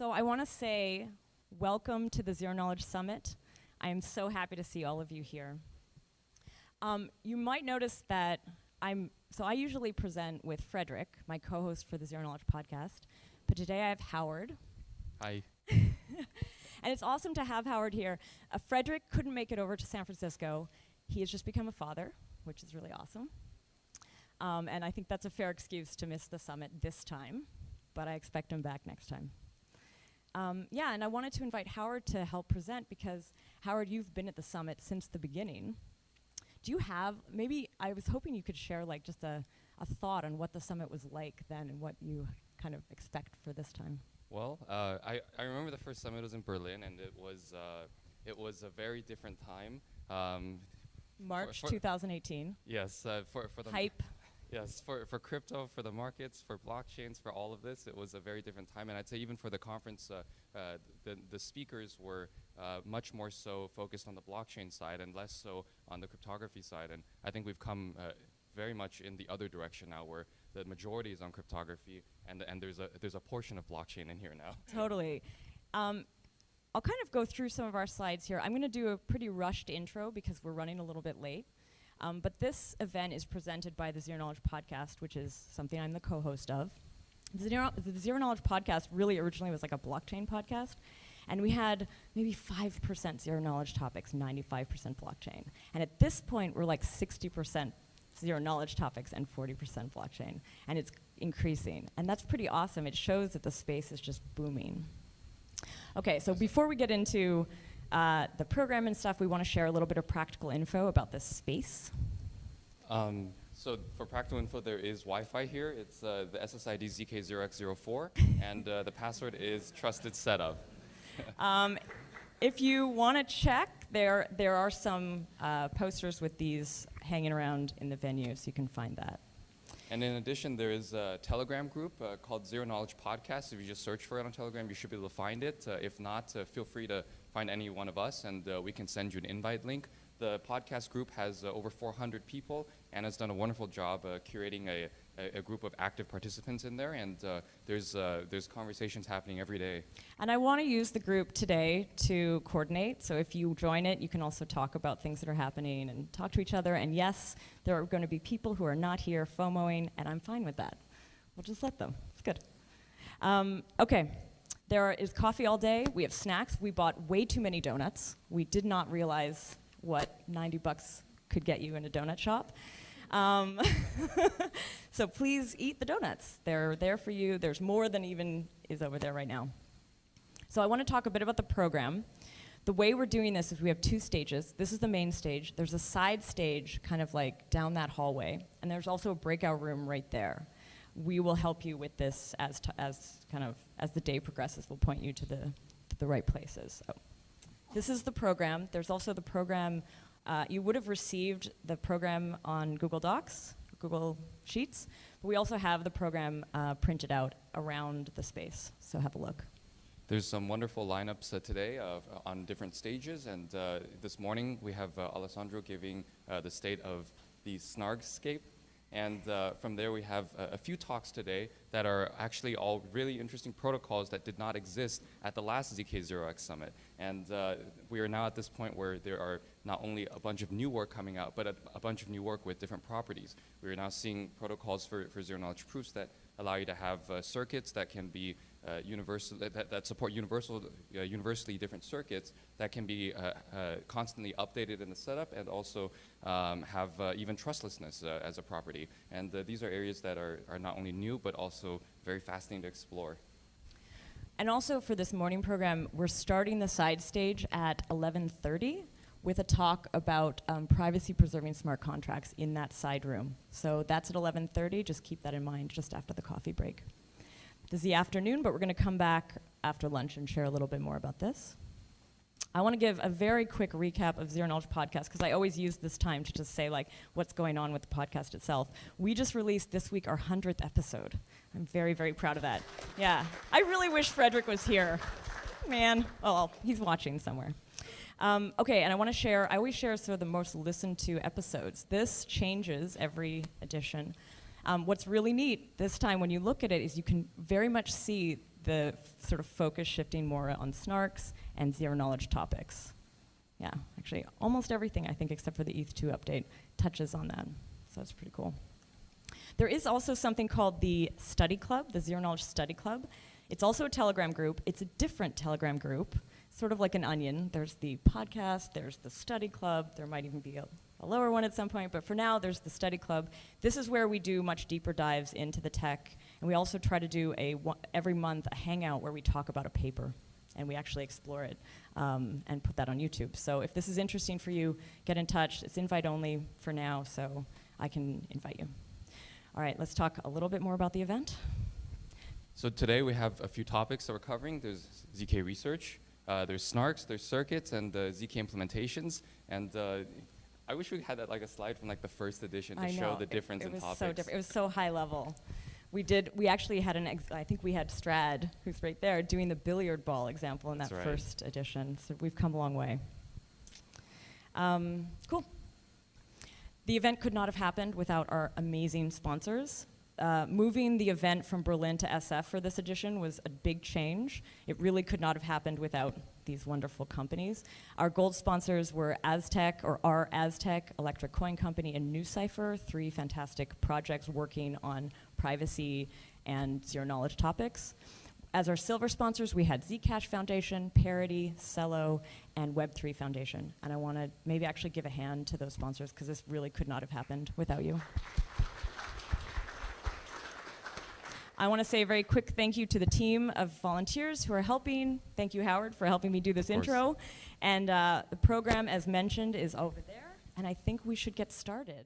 So I want to say welcome to the Zero Knowledge Summit. I am so happy to see all of you here. You might notice that I usually present with Frederick, my co-host for the Zero Knowledge podcast, but today I have Howard. Hi. And it's awesome to have Howard here. Frederick couldn't make it over to San Francisco. He has just become a father, which is really awesome. And I think that's a fair excuse to miss the summit this time, but I expect him back next time. And I wanted to invite Howard to help present because, Howard, you've been at the summit since the beginning. Do you have, maybe, I was hoping you could share like just a thought on what the summit was like then and what you kind of expect for this time. Well, I remember the first summit was in Berlin, and it was a very different time. March 2018. Yes, for the hype. Yes, for crypto, for the markets, for blockchains, for all of this, it was a very different time. And I'd say even for the conference, the speakers were much more so focused on the blockchain side and less so on the cryptography side. And I think we've come very much in the other direction now, where the majority is on cryptography, and there's a portion of blockchain in here now. Totally. I'll kind of go through some of our slides here. I'm going to do a pretty rushed intro because we're running a little bit late. But this event is presented by the Zero Knowledge podcast, which is something I'm the co-host of. The Zero Knowledge podcast really originally was like a blockchain podcast, and we had maybe 5% zero knowledge topics, 95% blockchain. And at this point, we're like 60% zero knowledge topics and 40% blockchain, and it's increasing. And that's pretty awesome. It shows that the space is just booming. Okay, so before we get into the program and stuff, we want to share a little bit of practical info about this space. So for practical info, there is Wi-Fi here. It's the SSID zk0x04, and the password is trusted setup. If you want to check, there are some posters with these hanging around in the venue, so you can find that. And in addition, there is a Telegram group called Zero Knowledge Podcast. If you just search for it on Telegram, you should be able to find it. If not, feel free to find any one of us, and we can send you an invite link. The podcast group has over 400 people and has done a wonderful job curating a group of active participants in there, and there's conversations happening every day. And I want to use the group today to coordinate, so if you join it, you can also talk about things that are happening and talk to each other, and yes, there are going to be people who are not here FOMOing, and I'm fine with that. We'll just let them. It's good. Okay. There is coffee all day. We have snacks. We bought way too many donuts. We did not realize what $90 could get you in a donut shop. So please eat the donuts. They're there for you. There's more than even is over there right now. So I want to talk a bit about the program. The way we're doing this is we have two stages. This is the main stage. There's a side stage kind of like down that hallway, and there's also a breakout room right there. We will help you with this as the day progresses. We'll point you to the right places. So this is the program. There's also the program. You would have received the program on Google Docs, Google Sheets, but we also have the program printed out around the space. So have a look. There's some wonderful lineups today on different stages, and this morning we have Alessandro giving the state of the Snargscape. And from there, we have a few talks today that are actually all really interesting protocols that did not exist at the last zk0x Summit. And we are now at this point where there are not only a bunch of new work coming out, but a bunch of new work with different properties. We are now seeing protocols for zero-knowledge proofs that allow you to have circuits that can be universal, that support universally different circuits that can be constantly updated in the setup, and also have even trustlessness as a property. And these are areas that are not only new, but also very fascinating to explore. And also for this morning program, we're starting the side stage at 11:30 with a talk about privacy-preserving smart contracts in that side room. So that's at 11:30. Just keep that in mind just after the coffee break. This is the afternoon, but we're going to come back after lunch and share a little bit more about this. I want to give a very quick recap of Zero Knowledge Podcast, because I always use this time to just say like what's going on with the podcast itself. We just released this week our 100th episode. I'm very, very proud of that. Yeah, I really wish Frederick was here. Man, well, he's watching somewhere. Okay, and I want to share, I always share sort of the most listened to episodes. This changes every edition. What's really neat this time when you look at it is you can very much see the sort of focus shifting more on snarks and zero-knowledge topics. Yeah, actually, almost everything, I think, except for the ETH2 update, touches on that. So that's pretty cool. There is also something called the Study Club, the Zero Knowledge Study Club. It's also a Telegram group. It's a different Telegram group, sort of like an onion. There's the podcast, there's the Study Club, there might even be a lower one at some point, but for now, there's the Study Club. This is where we do much deeper dives into the tech, and we also try to do every month a hangout where we talk about a paper, and we actually explore it and put that on YouTube. So if this is interesting for you, get in touch. It's invite only for now, so I can invite you. All right, let's talk a little bit more about the event. So today we have a few topics that we're covering. There's ZK research, there's snarks, there's circuits, and ZK implementations. And I wish we had like a slide from like the first edition to show the difference in topics. So different. It was so high level. We actually had I think we had Strad, who's right there, doing the billiard ball example in that first edition. So we've come a long way. Cool. The event could not have happened without our amazing sponsors. Moving the event from Berlin to SF for this edition was a big change. It really could not have happened without these wonderful companies. Our gold sponsors were Aztec, or are Aztec, Electric Coin Company, and NewCipher, 3 fantastic projects working on privacy and zero-knowledge topics. As our silver sponsors, we had Zcash Foundation, Parity, Cello, and Web3 Foundation. And I want to maybe actually give a hand to those sponsors, because this really could not have happened without you. I want to say a very quick thank you to the team of volunteers who are helping. Thank you, Howard, for helping me do this intro. And the program, as mentioned, is over there. And I think we should get started.